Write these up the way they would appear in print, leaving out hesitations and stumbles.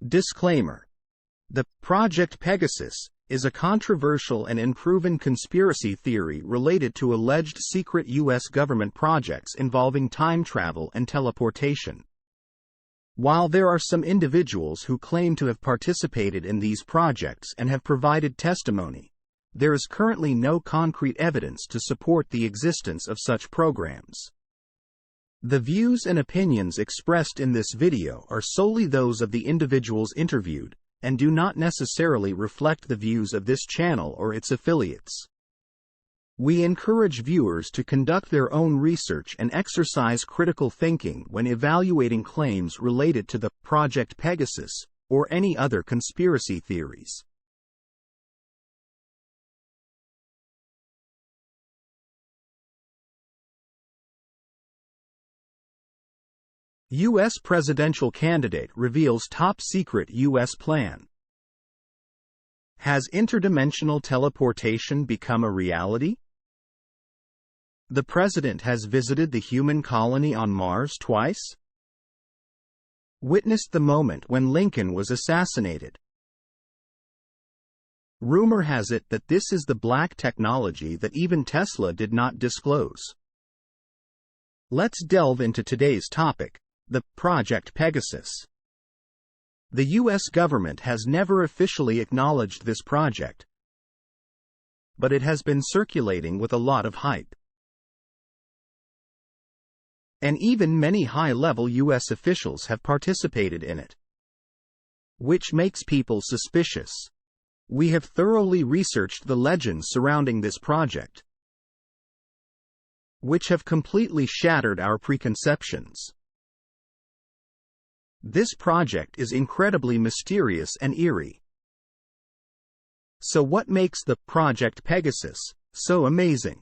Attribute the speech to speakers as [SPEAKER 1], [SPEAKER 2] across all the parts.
[SPEAKER 1] Disclaimer. The Project Pegasus is a controversial and unproven conspiracy theory related to alleged secret U.S. government projects involving time travel and teleportation. While there are some individuals who claim to have participated in these projects and have provided testimony, there is currently no concrete evidence to support the existence of such programs. The views and opinions expressed in this video are solely those of the individuals interviewed, and do not necessarily reflect the views of this channel or its affiliates. We encourage viewers to conduct their own research and exercise critical thinking when evaluating claims related to the Project Pegasus or any other conspiracy theories. U.S. presidential candidate reveals top-secret U.S. plan. Has interdimensional teleportation become a reality? The president has visited the human colony on Mars twice? Witnessed the moment when Lincoln was assassinated. Rumor has it that this is the black technology that even Tesla did not disclose. Let's delve into today's topic. The Project Pegasus. The U.S. government has never officially acknowledged this project, but it has been circulating with a lot of hype. And even many high-level U.S. officials have participated in it, which makes people suspicious. We have thoroughly researched the legends surrounding this project, which have completely shattered our preconceptions. This project is incredibly mysterious and eerie. So what makes the Project Pegasus so amazing?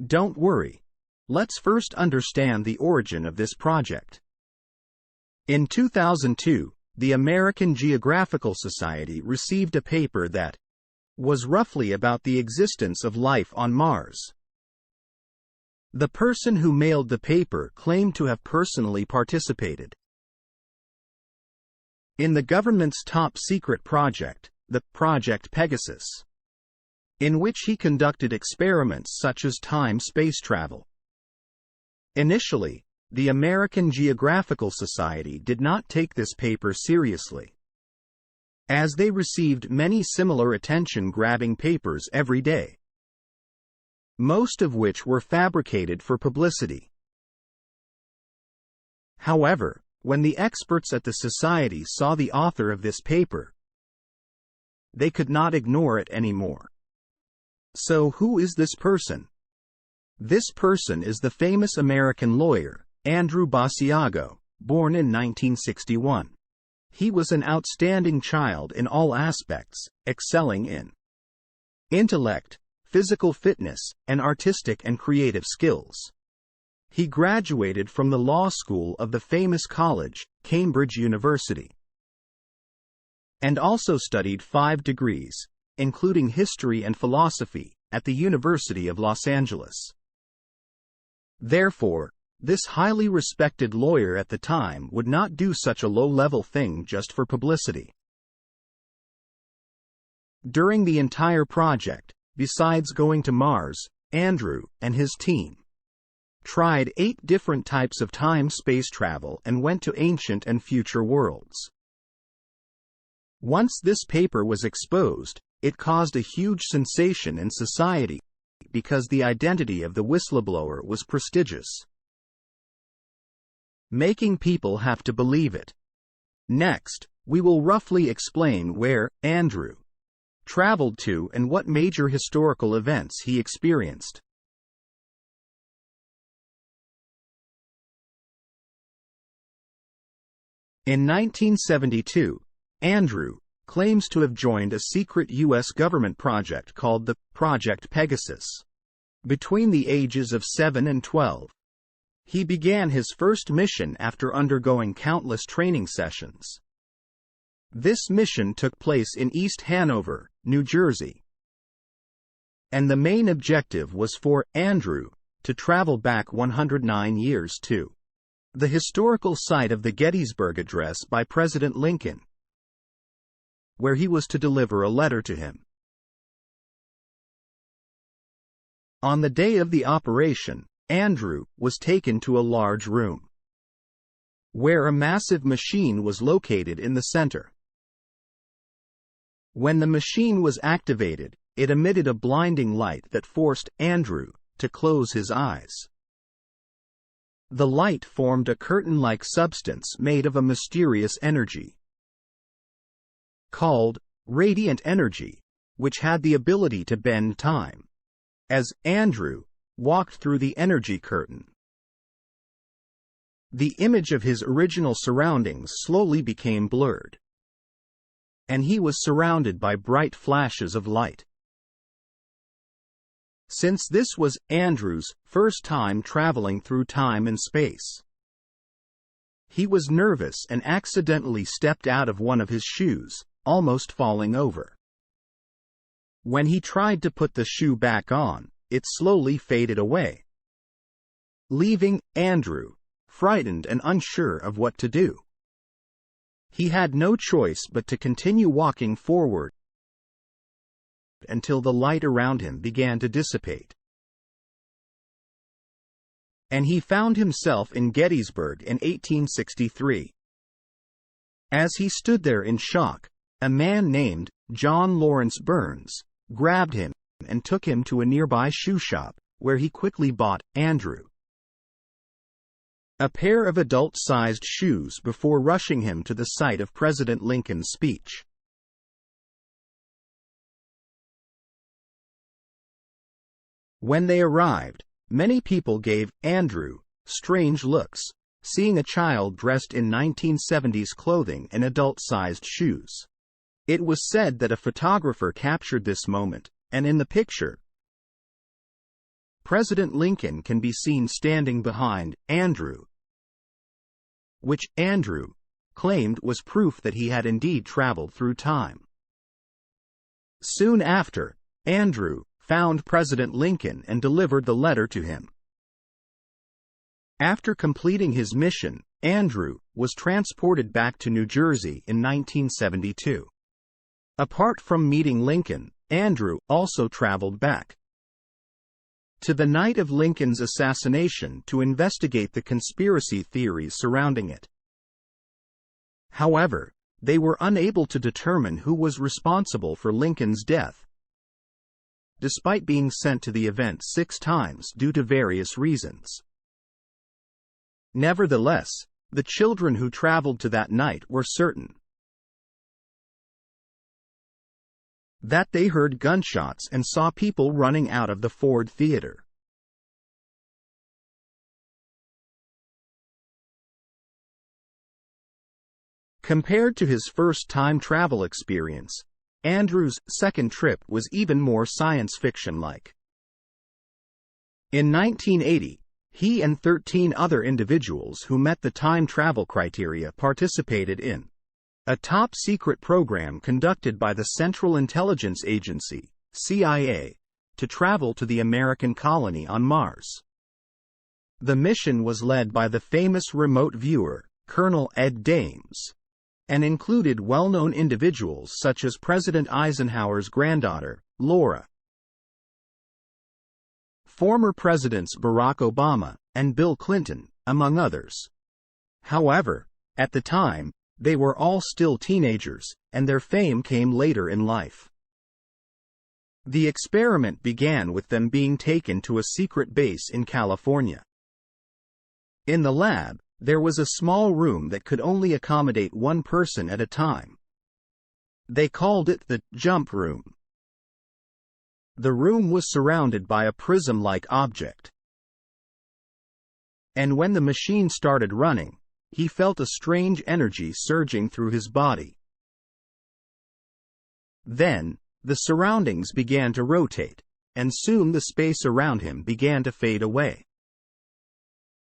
[SPEAKER 1] Don't worry. Let's first understand the origin of this project. In 2002, the American Geographical Society received a paper that was roughly about the existence of life on Mars. The person who mailed the paper claimed to have personally participated in the government's top-secret project, the Project Pegasus, in which he conducted experiments such as time-space travel. Initially, the American Geographical Society did not take this paper seriously, as they received many similar attention-grabbing papers every day, most of which were fabricated for publicity. However, when the experts at the society saw the author of this paper, they could not ignore it anymore. So who is this person? This person is the famous American lawyer, Andrew Basiago, born in 1961. He was an outstanding child in all aspects, excelling in intellect, physical fitness, and artistic and creative skills. He graduated from the law school of the famous college, Cambridge University, and also studied 5 degrees, including history and philosophy, at the University of Los Angeles. Therefore, this highly respected lawyer at the time would not do such a low-level thing just for publicity. During the entire project, besides going to Mars, Andrew and his team tried 8 different types of time-space travel and went to ancient and future worlds. Once this paper was exposed, it caused a huge sensation in society because the identity of the whistleblower was prestigious, making people have to believe it. Next, we will roughly explain where Andrew traveled to and what major historical events he experienced. In 1972, Andrew claims to have joined a secret U.S. government project called the Project Pegasus. Between the ages of 7 and 12, he began his first mission after undergoing countless training sessions. This mission took place in East Hanover, New Jersey, and the main objective was for Andrew to travel back 109 years to The historical site of the Gettysburg Address by President Lincoln, where he was to deliver a letter to him. On the day of the operation, Andrew was taken to a large room, where a massive machine was located in the center. When the machine was activated, it emitted a blinding light that forced Andrew to close his eyes. The light formed a curtain-like substance made of a mysterious energy called radiant energy, which had the ability to bend time. As Andrew walked through the energy curtain, the image of his original surroundings slowly became blurred, and he was surrounded by bright flashes of light. Since this was Andrew's first time traveling through time and space, he was nervous and accidentally stepped out of one of his shoes, almost falling over. When he tried to put the shoe back on, it slowly faded away, leaving Andrew frightened and unsure of what to do. He had no choice but to continue walking forward until the light around him began to dissipate, and he found himself in Gettysburg in 1863. As he stood there in shock, a man named John Lawrence Burns grabbed him and took him to a nearby shoe shop, where he quickly bought Andrew a pair of adult-sized shoes before rushing him to the site of President Lincoln's speech. When they arrived, many people gave Andrew strange looks, seeing a child dressed in 1970s clothing and adult-sized shoes. It was said that a photographer captured this moment, and in the picture, President Lincoln can be seen standing behind Andrew, which Andrew claimed was proof that he had indeed traveled through time. Soon after, Andrew found President Lincoln and delivered the letter to him. After completing his mission, Andrew was transported back to New Jersey in 1972. Apart from meeting Lincoln, Andrew also traveled back to the night of Lincoln's assassination to investigate the conspiracy theories surrounding it. However, they were unable to determine who was responsible for Lincoln's death, despite being sent to the event 6 times due to various reasons. Nevertheless, the children who traveled to that night were certain that they heard gunshots and saw people running out of the Ford Theater. Compared to his first time travel experience, Andrew's second trip was even more science fiction-like. In 1980, he and 13 other individuals who met the time travel criteria participated in a top-secret program conducted by the Central Intelligence Agency, CIA, to travel to the American colony on Mars. The mission was led by the famous remote viewer, Colonel Ed Dames, and included well-known individuals such as President Eisenhower's granddaughter, Laura, former Presidents Barack Obama and Bill Clinton, among others. However, at the time, they were all still teenagers, and their fame came later in life. The experiment began with them being taken to a secret base in California. In the lab, there was a small room that could only accommodate one person at a time. They called it the jump room. The room was surrounded by a prism-like object, and when the machine started running, he felt a strange energy surging through his body. Then, the surroundings began to rotate, and soon the space around him began to fade away.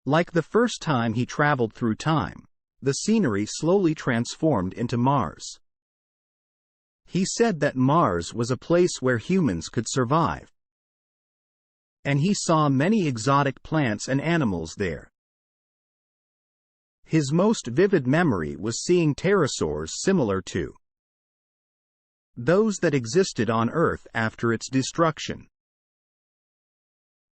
[SPEAKER 1] Like the first time he traveled through time, the scenery slowly transformed into Mars. He said that Mars was a place where humans could survive, and he saw many exotic plants and animals there. His most vivid memory was seeing pterosaurs similar to those that existed on Earth after its destruction.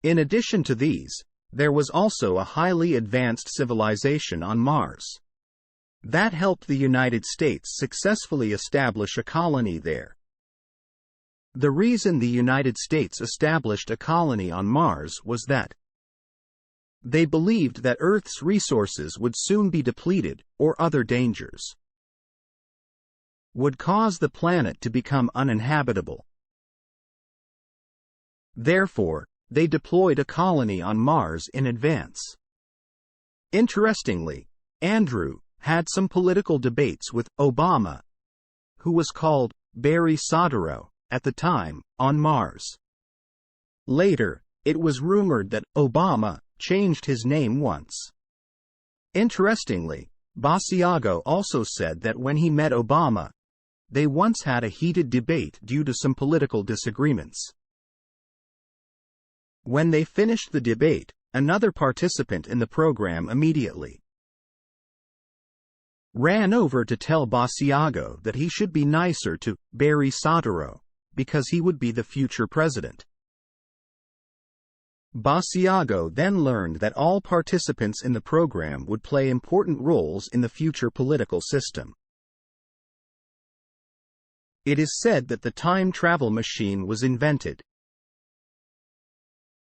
[SPEAKER 1] In addition to these, there was also a highly advanced civilization on Mars that helped the United States successfully establish a colony there. The reason the United States established a colony on Mars was that they believed that Earth's resources would soon be depleted, or other dangers would cause the planet to become uninhabitable. Therefore, they deployed a colony on Mars in advance. Interestingly, Andrew had some political debates with Obama, who was called Barry Soetoro at the time, on Mars. Later, it was rumored that Obama changed his name once. Interestingly, Basiago also said that when he met Obama, they once had a heated debate due to some political disagreements. When they finished the debate, another participant in the program immediately ran over to tell Basiago that he should be nicer to Barry Soetoro, because he would be the future president. Basiago then learned that all participants in the program would play important roles in the future political system. It is said that the time travel machine was invented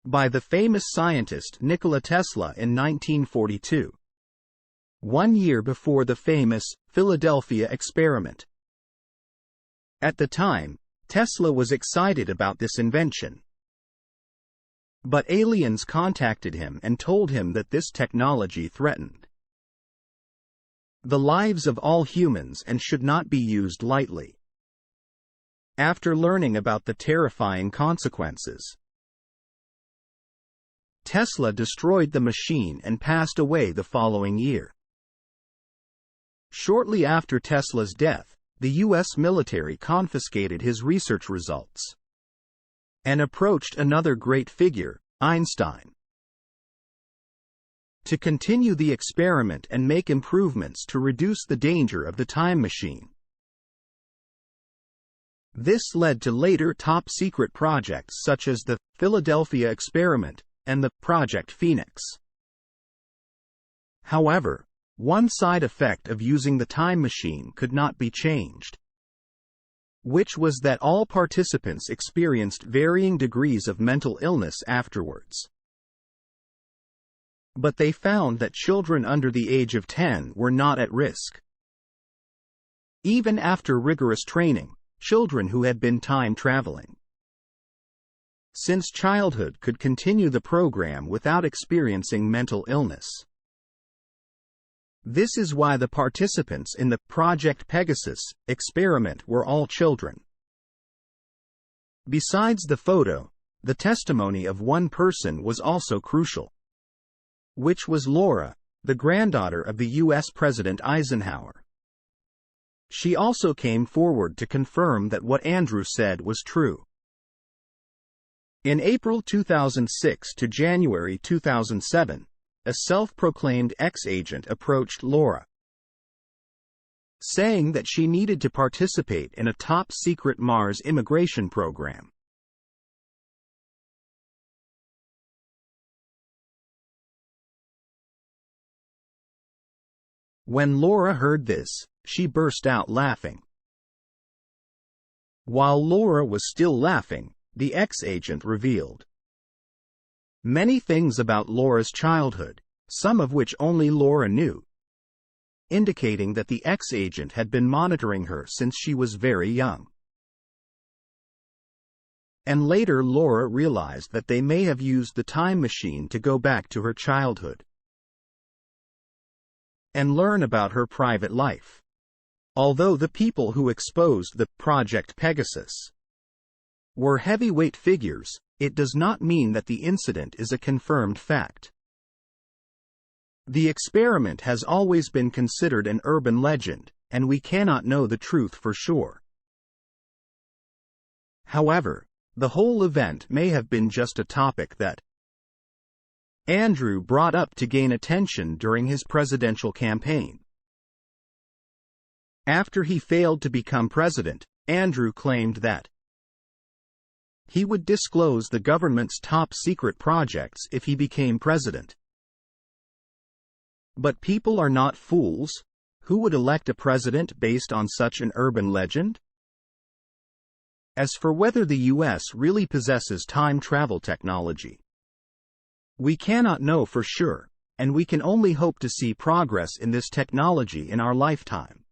[SPEAKER 1] by the famous scientist Nikola Tesla in 1942, 1 year before the famous Philadelphia experiment. At the time, Tesla was excited about this invention. But aliens contacted him and told him that this technology threatened the lives of all humans and should not be used lightly. After learning about the terrifying consequences, Tesla destroyed the machine and passed away the following year. Shortly after Tesla's death, the U.S. military confiscated his research results and approached another great figure, Einstein, to continue the experiment and make improvements to reduce the danger of the time machine. This led to later top-secret projects such as the Philadelphia experiment and the Project Phoenix. However, one side effect of using the time machine could not be changed, which was that all participants experienced varying degrees of mental illness afterwards. But they found that children under the age of 10 were not at risk. Even after rigorous training, children who had been time traveling since childhood could continue the program without experiencing mental illness. This is why the participants in the Project Pegasus experiment were all children. Besides the photo, the testimony of one person was also crucial, which was Laura, the granddaughter of the U.S. President Eisenhower. She also came forward to confirm that what Andrew said was true. In April 2006 to January 2007, a self-proclaimed ex-agent approached Laura, saying that she needed to participate in a top-secret Mars immigration program. When Laura heard this, she burst out laughing. While Laura was still laughing, the ex-agent revealed many things about Laura's childhood, some of which only Laura knew, indicating that the ex-agent had been monitoring her since she was very young. And later Laura realized that they may have used the time machine to go back to her childhood and learn about her private life. Although the people who exposed the Project Pegasus were heavyweight figures, it does not mean that the incident is a confirmed fact. The experiment has always been considered an urban legend, and we cannot know the truth for sure. However, the whole event may have been just a topic that Andrew brought up to gain attention during his presidential campaign. After he failed to become president, Andrew claimed that he would disclose the government's top-secret projects if he became president. But people are not fools. Who would elect a president based on such an urban legend? As for whether the U.S. really possesses time travel technology, we cannot know for sure, and we can only hope to see progress in this technology in our lifetime.